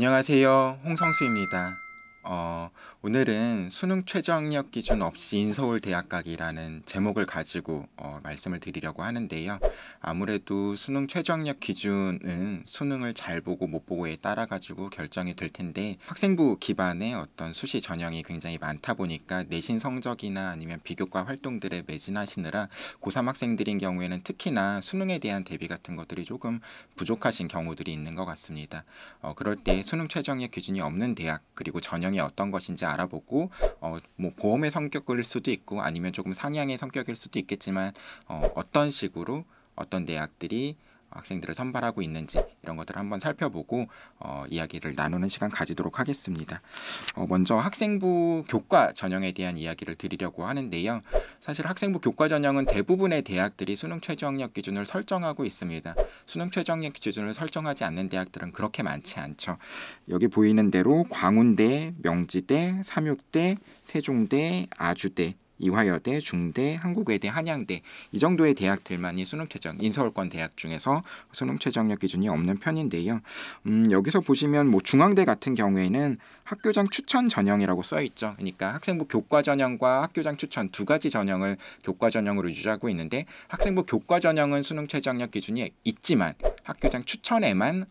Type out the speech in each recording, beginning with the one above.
안녕하세요. 홍성수입니다. 오늘은 수능 최저학력 기준 없이 인서울 대학 가기라는 제목을 가지고 말씀을 드리려고 하는데요. 아무래도 수능 최저학력 기준은 수능을 잘 보고 못 보고에 따라 가지고 결정이 될 텐데, 학생부 기반의 어떤 수시 전형이 굉장히 많다 보니까 내신 성적이나 아니면 비교과 활동들에 매진하시느라 고3 학생들인 경우에는 특히나 수능에 대한 대비 같은 것들이 조금 부족하신 경우들이 있는 것 같습니다. 그럴 때 수능 최저학력 기준이 없는 대학, 그리고 전형이 어떤 것인지 알아보고 뭐 보험의 성격일 수도 있고 아니면 조금 상향의 성격일 수도 있겠지만 어떤 식으로 어떤 대학들이 학생들을 선발하고 있는지 이런 것들을 한번 살펴보고 이야기를 나누는 시간 가지도록 하겠습니다. 먼저 학생부 교과 전형에 대한 이야기를 드리려고 하는데요. 사실 학생부 교과 전형은 대부분의 대학들이 수능 최저학력 기준을 설정하고 있습니다. 수능 최저학력 기준을 설정하지 않는 대학들은 그렇게 많지 않죠. 여기 보이는 대로 광운대, 명지대, 삼육대, 세종대, 아주대, 이화여대, 중대, 한국외대, 한양대 이 정도의 대학들만이 수능 최저 인서울권 대학 중에서 수능 최저학력 기준이 없는 편인데요. 여기서 보시면 뭐 중앙대 같은 경우에는 학교장 추천 전형이라고 써 있죠. 그러니까 학생부 교과 전형과 학교장 추천 두 가지 전형을 교과 전형으로 유지하고 있는데, 학생부 교과 전형은 수능 최저학력 기준이 있지만 학교장 추천에만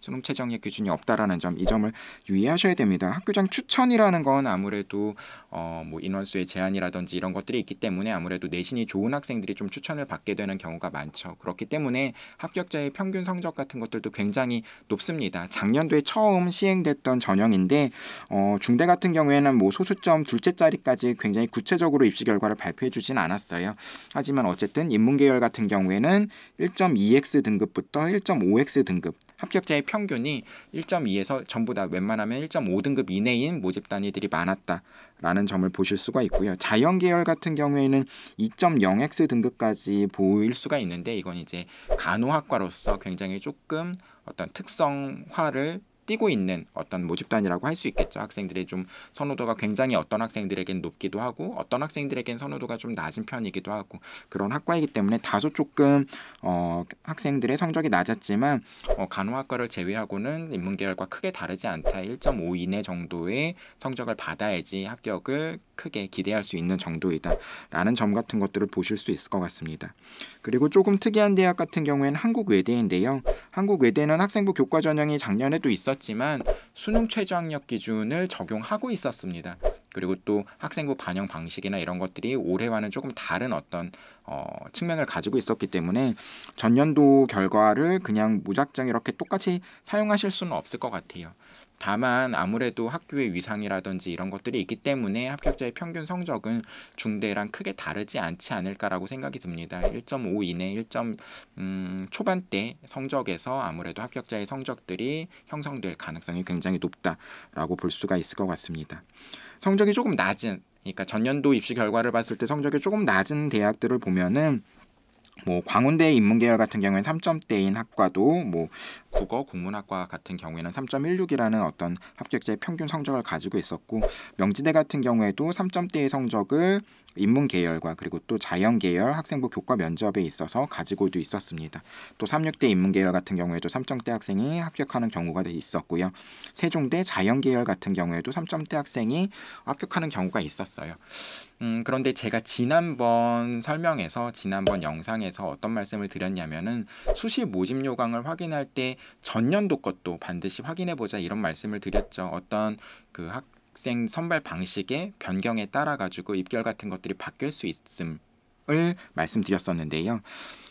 수능 최저학력 기준이 없다라는 점, 이 점을 유의하셔야 됩니다. 학교장 추천이라는 건 아무래도 뭐 인원수의 제한이라든지 이런 것들이 있기 때문에 아무래도 내신이 좋은 학생들이 좀 추천을 받게 되는 경우가 많죠. 그렇기 때문에 합격자의 평균 성적 같은 것들도 굉장히 높습니다. 작년도에 처음 시행됐던 전형인데 중대 같은 경우에는 뭐 소수점 둘째 자리까지 굉장히 구체적으로 입시 결과를 발표해 주진 않았어요. 하지만 어쨌든 인문계열 같은 경우에는 1.2x 등급부터 1.5x 등급, 합격자의 평균이 1.2에서 전부 다 웬만하면 1.5등급 이내인 모집 단위들이 많았다라는 점을 보실 수가 있고요. 자연계열 같은 경우에는 2.0x 등급까지 보일 수가 있는데, 이건 이제 간호학과로서 굉장히 조금 어떤 특성화를 띄고 있는 어떤 모집단이라고 할 수 있겠죠. 학생들의 좀 선호도가 굉장히 어떤 학생들에겐 높기도 하고 어떤 학생들에겐 선호도가 좀 낮은 편이기도 하고 그런 학과이기 때문에 다소 조금 학생들의 성적이 낮았지만 간호학과를 제외하고는 인문계열과 크게 다르지 않다. 1.5 이내 정도의 성적을 받아야지 합격을 크게 기대할 수 있는 정도이다 라는 점 같은 것들을 보실 수 있을 것 같습니다. 그리고 조금 특이한 대학 같은 경우에는 한국외대인데요. 한국외대는 학생부 교과 전형이 작년에도 있었지만 수능 최저학력 기준을 적용하고 있었습니다. 그리고 또 학생부 반영 방식이나 이런 것들이 올해와는 조금 다른 어떤 측면을 가지고 있었기 때문에 전년도 결과를 그냥 무작정 이렇게 똑같이 사용하실 수는 없을 것 같아요. 다만 아무래도 학교의 위상이라든지 이런 것들이 있기 때문에 합격자의 평균 성적은 중대랑 크게 다르지 않지 않을까라고 생각이 듭니다. 1.5 이내, 1점 초반대 성적에서 아무래도 합격자의 성적들이 형성될 가능성이 굉장히 높다라고 볼 수가 있을 것 같습니다. 성적이 조금 낮은, 그러니까 전년도 입시 결과를 봤을 때 성적이 조금 낮은 대학들을 보면은 뭐 광운대 인문계열 같은 경우에는 3점대인 학과도 뭐 국어 국문학과 같은 경우에는 3.16이라는 어떤 합격자의 평균 성적을 가지고 있었고, 명지대 같은 경우에도 3점대의 성적을 인문계열과 그리고 또 자연계열 학생부 교과 면접에 있어서 가지고도 있었습니다. 또 삼육대 인문계열 같은 경우에도 3점대 학생이 합격하는 경우가 있었고요. 세종대 자연계열 같은 경우에도 3점대 학생이 합격하는 경우가 있었어요. 그런데 제가 지난번 영상에서 어떤 말씀을 드렸냐면은 수시 모집 요강을 확인할 때 전년도 것도 반드시 확인해보자 이런 말씀을 드렸죠. 어떤 그 학생 선발 방식의 변경에 따라 가지고 입결 같은 것들이 바뀔 수 있음을 말씀드렸었는데요.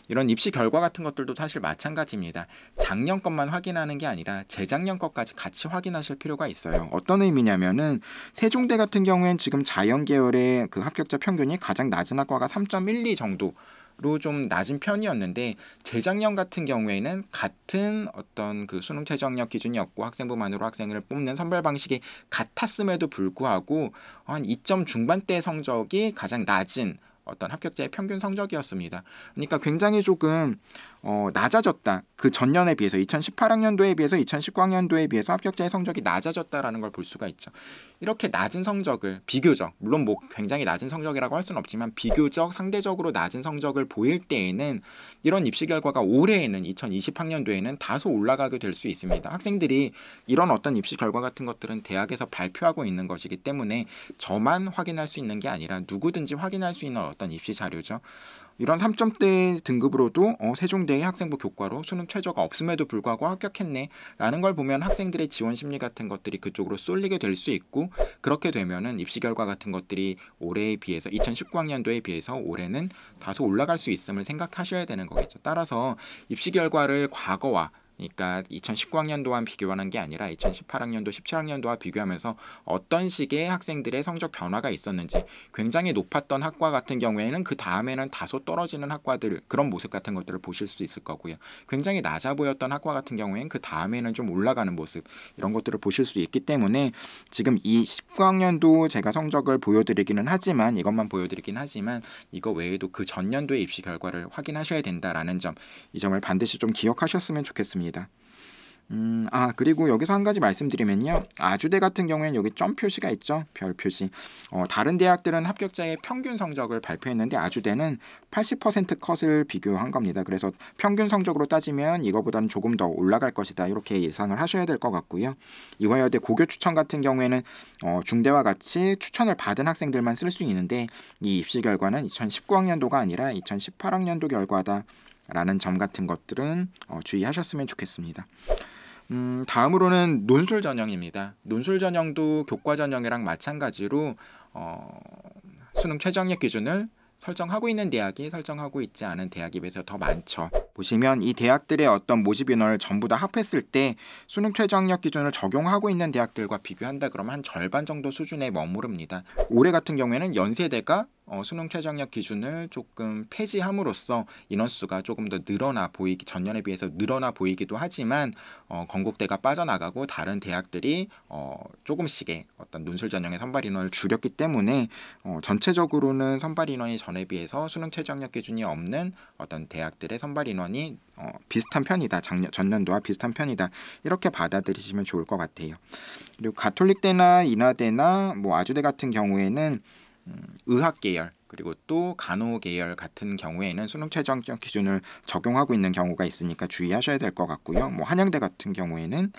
이런 입시 결과 같은 것들도 사실 마찬가지입니다. 작년 것만 확인하는 게 아니라 재작년 것까지 같이 확인하실 필요가 있어요. 어떤 의미냐면은 세종대 같은 경우엔 지금 자연계열의 그 합격자 평균이 가장 낮은 학과가 3.12 정도로 좀 낮은 편이었는데, 재작년 같은 경우에는 같은 어떤 그 수능 최저학력 기준이었고 학생부만으로 학생을 뽑는 선발 방식이 같았음에도 불구하고 한 2점 중반대 성적이 가장 낮은 어떤 합격자의 평균 성적이었습니다. 그러니까 굉장히 조금 낮아졌다. 그 전년에 비해서 2018학년도에 비해서 2019학년도에 비해서 합격자의 성적이 낮아졌다라는 걸 볼 수가 있죠. 이렇게 낮은 성적을 비교적, 물론 뭐 굉장히 낮은 성적이라고 할 수는 없지만 비교적 상대적으로 낮은 성적을 보일 때에는 이런 입시 결과가 올해에는 2020학년도에는 다소 올라가게 될 수 있습니다. 학생들이 이런 어떤 입시 결과 같은 것들은 대학에서 발표하고 있는 것이기 때문에 저만 확인할 수 있는 게 아니라 누구든지 확인할 수 있는 어떤 입시 자료죠. 이런 3점대 등급으로도 세종대의 학생부 교과로 수능 최저가 없음에도 불구하고 합격했네 라는 걸 보면 학생들의 지원 심리 같은 것들이 그쪽으로 쏠리게 될 수 있고, 그렇게 되면은 입시 결과 같은 것들이 올해에 비해서 2019학년도에 비해서 올해는 다소 올라갈 수 있음을 생각하셔야 되는 거겠죠. 따라서 입시 결과를 과거와, 그러니까 2019학년도와 비교하는 게 아니라 2018학년도, 17학년도와 비교하면서 어떤 식의 학생들의 성적 변화가 있었는지, 굉장히 높았던 학과 같은 경우에는 그 다음에는 다소 떨어지는 학과들, 그런 모습 같은 것들을 보실 수 있을 거고요. 굉장히 낮아 보였던 학과 같은 경우에는 그 다음에는 좀 올라가는 모습, 이런 것들을 보실 수 있기 때문에 지금 이 19학년도 제가 성적을 보여드리기는 하지만, 이것만 보여드리긴 하지만 이거 외에도 그 전년도의 입시 결과를 확인하셔야 된다라는 점, 이 점을 반드시 좀 기억하셨으면 좋겠습니다. 그리고 여기서 한 가지 말씀드리면요. 아주대 같은 경우에는 여기 점 표시가 있죠. 별 표시. 다른 대학들은 합격자의 평균 성적을 발표했는데 아주대는 80% 컷을 비교한 겁니다. 그래서 평균 성적으로 따지면 이거보다는 조금 더 올라갈 것이다. 이렇게 예상을 하셔야 될 것 같고요. 이화여대 고교 추천 같은 경우에는 중대와 같이 추천을 받은 학생들만 쓸 수 있는데 이 입시 결과는 2019학년도가 아니라 2018학년도 결과다. 라는 점 같은 것들은 주의하셨으면 좋겠습니다. 다음으로는 논술 전형입니다. 논술 전형도 교과 전형이랑 마찬가지로 수능 최저학력 기준을 설정하고 있는 대학이 설정하고 있지 않은 대학에 비해서 더 많죠. 보시면 이 대학들의 어떤 모집 인원을 전부 다 합했을 때 수능 최저학력 기준을 적용하고 있는 대학들과 비교한다 그러면 한 절반 정도 수준에 머무릅니다. 올해 같은 경우에는 연세대가 수능 최저학력 기준을 조금 폐지함으로써 인원수가 조금 더 늘어나 보이기, 전년에 비해서 늘어나 보이기도 하지만 건국대가 빠져나가고 다른 대학들이 조금씩의 어떤 논술 전형의 선발 인원을 줄였기 때문에 전체적으로는 선발 인원이 전에 비해서 수능 최저학력 기준이 없는 어떤 대학들의 선발 인원이 비슷한 편이다. 전년도와 비슷한 편이다. 이렇게 받아들이시면 좋을 것 같아요. 그리고 가톨릭대나 인하대나 뭐 아주대 같은 경우에는 의학 계열 그리고 또 간호 계열 같은 경우에는 수능 최저학력 기준을 적용하고 있는 경우가 있으니까 주의하셔야 될 것 같고요. 뭐 한양대 같은 경우에는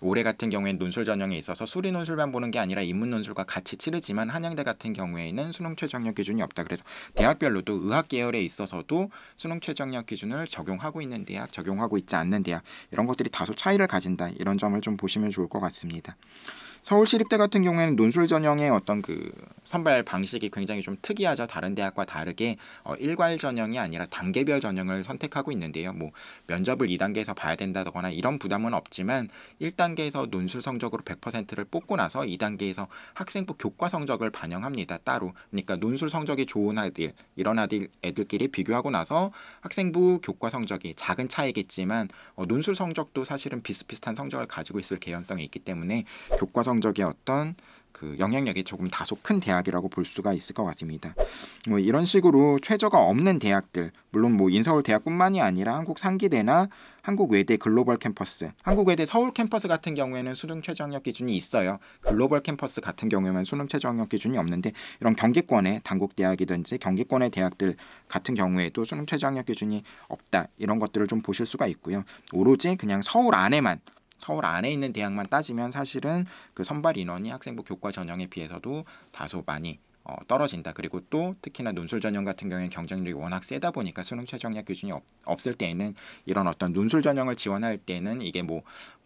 올해 같은 경우에는 논술 전형에 있어서 수리 논술만 보는 게 아니라 인문 논술과 같이 치르지만 한양대 같은 경우에는 수능 최저학력 기준이 없다. 그래서 대학별로도 의학 계열에 있어서도 수능 최저학력 기준을 적용하고 있는 대학, 적용하고 있지 않는 대학, 이런 것들이 다소 차이를 가진다. 이런 점을 좀 보시면 좋을 것 같습니다. 서울시립대 같은 경우에는 논술 전형의 어떤 그 선발 방식이 굉장히 좀 특이하죠. 다른 대학과 다르게 일괄 전형이 아니라 단계별 전형을 선택하고 있는데요. 뭐 면접을 2단계에서 봐야 된다거나 이런 부담은 없지만 1단계에서 논술 성적으로 100%를 뽑고 나서 2단계에서 학생부 교과 성적을 반영합니다. 따로. 그러니까 논술 성적이 좋은 아이들, 이런 애들끼리 비교하고 나서 학생부 교과 성적이 작은 차이겠지만 논술 성적도 사실은 비슷비슷한 성적을 가지고 있을 개연성이 있기 때문에 교과 성적의 어떤 그 영향력이 조금 다소 큰 대학이라고 볼 수가 있을 것 같습니다. 뭐 이런 식으로 최저가 없는 대학들, 물론 뭐 인서울 대학뿐만이 아니라 한국 상기대나 한국 외대 글로벌 캠퍼스, 한국 외대 서울 캠퍼스 같은 경우에는 수능 최저학력 기준이 있어요. 글로벌 캠퍼스 같은 경우에는 수능 최저학력 기준이 없는데 이런 경기권의 단국 대학이든지 경기권의 대학들 같은 경우에도 수능 최저학력 기준이 없다. 이런 것들을 좀 보실 수가 있고요. 오로지 그냥 서울 안에 있는 대학만 따지면 사실은 그 선발 인원이 학생부 교과 전형에 비해서도 다소 많이 떨어진다. 그리고 또 특히나 논술 전형 같은 경우에는 경쟁력이 워낙 세다 보니까 수능 최저학력 기준이 없을 때에는 이런 어떤 논술 전형을 지원할 때는 이게 뭐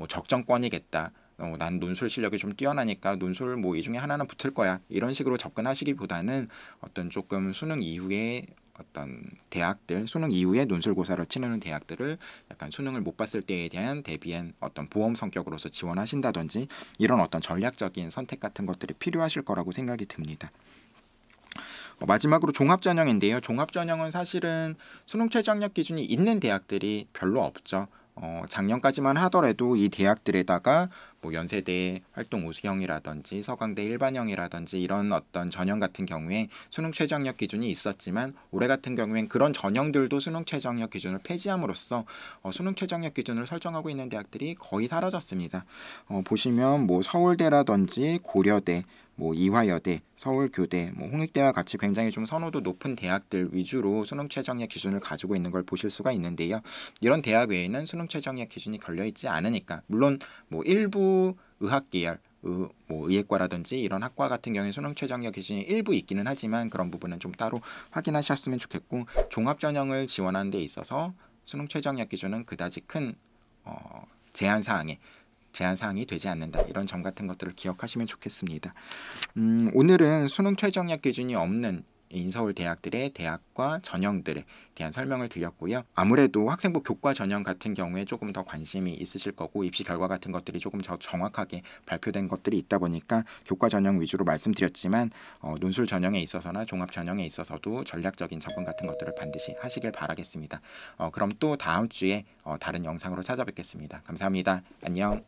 적정권이겠다. 난 논술 실력이 좀 뛰어나니까 논술 뭐 이 중에 하나는 붙을 거야. 이런 식으로 접근하시기보다는 어떤 조금 수능 이후에 어떤 대학들, 수능 이후에 논술고사를 치르는 대학들을 약간 수능을 못 봤을 때에 대한 대비한 어떤 보험 성격으로서 지원하신다든지 이런 어떤 전략적인 선택 같은 것들이 필요하실 거라고 생각이 듭니다. 마지막으로 종합전형인데요. 종합전형은 사실은 수능 최저학력 기준이 있는 대학들이 별로 없죠. 작년까지만 하더라도 이 대학들에다가 뭐 연세대 활동 우수형이라든지 서강대 일반형이라든지 이런 어떤 전형 같은 경우에 수능 최저학력 기준이 있었지만 올해 같은 경우엔 그런 전형들도 수능 최저학력 기준을 폐지함으로써 수능 최저학력 기준을 설정하고 있는 대학들이 거의 사라졌습니다. 보시면 뭐 서울대라든지 고려대, 뭐 이화여대, 서울교대, 뭐 홍익대와 같이 굉장히 좀 선호도 높은 대학들 위주로 수능 최저학력 기준을 가지고 있는 걸 보실 수가 있는데요. 이런 대학 외에는 수능 최저학력 기준이 걸려 있지 않으니까, 물론 뭐 일부 의학 계열, 뭐 의예과라든지 이런 학과 같은 경우에 수능 최저학력 기준이 일부 있기는 하지만 그런 부분은 좀 따로 확인하셨으면 좋겠고, 종합 전형을 지원하는 데 있어서 수능 최저학력 기준은 그다지 큰 제한 사항이 되지 않는다. 이런 점 같은 것들을 기억하시면 좋겠습니다. 오늘은 수능 최저학력 기준이 없는 인서울 대학들의 대학과 전형들에 대한 설명을 드렸고요. 아무래도 학생부 교과 전형 같은 경우에 조금 더 관심이 있으실 거고 입시 결과 같은 것들이 조금 더 정확하게 발표된 것들이 있다 보니까 교과 전형 위주로 말씀드렸지만 논술 전형에 있어서나 종합 전형에 있어서도 전략적인 접근 같은 것들을 반드시 하시길 바라겠습니다. 그럼 또 다음 주에 다른 영상으로 찾아뵙겠습니다. 감사합니다. 안녕.